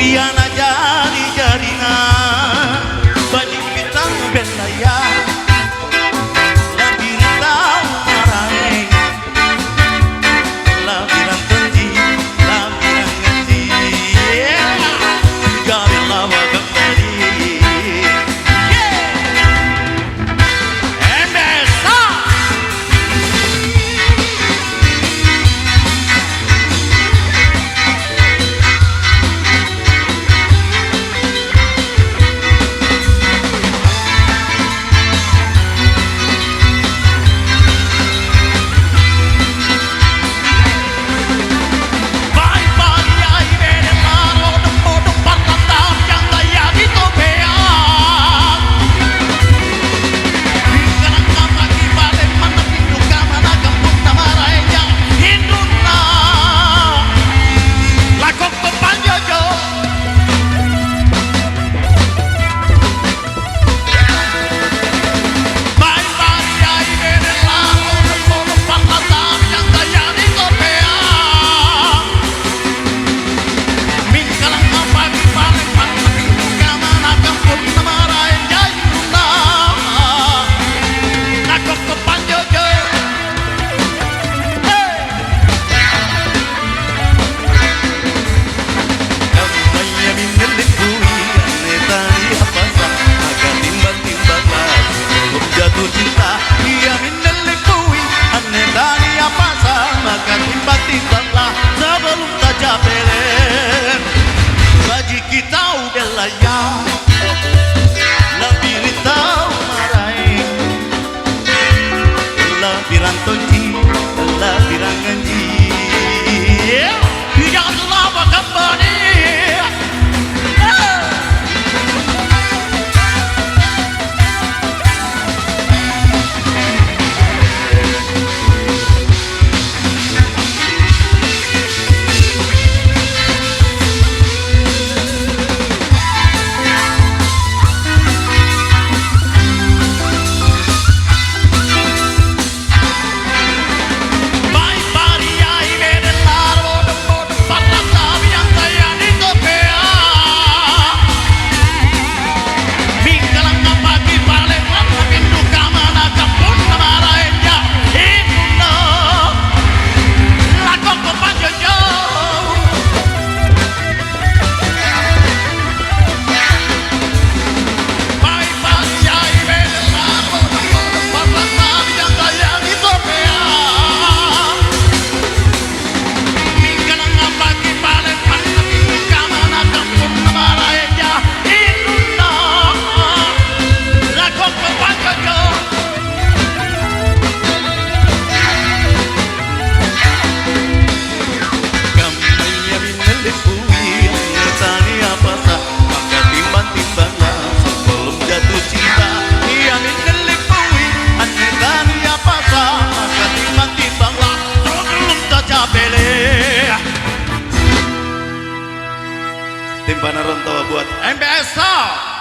Iana jadi-jadina bagi kita belaya labiran marahe labiran tenji labiran ngeji gawe lama kembali Embesa jatuh cinta dia menelikui aneh dari apa sama kan tiba-tibalah sebelum tajam belen bagi kita udah layak lebih tahu marahin lebih rantonji lebih ranganji jangan lama kembali Tim Panaronto buat Embesa.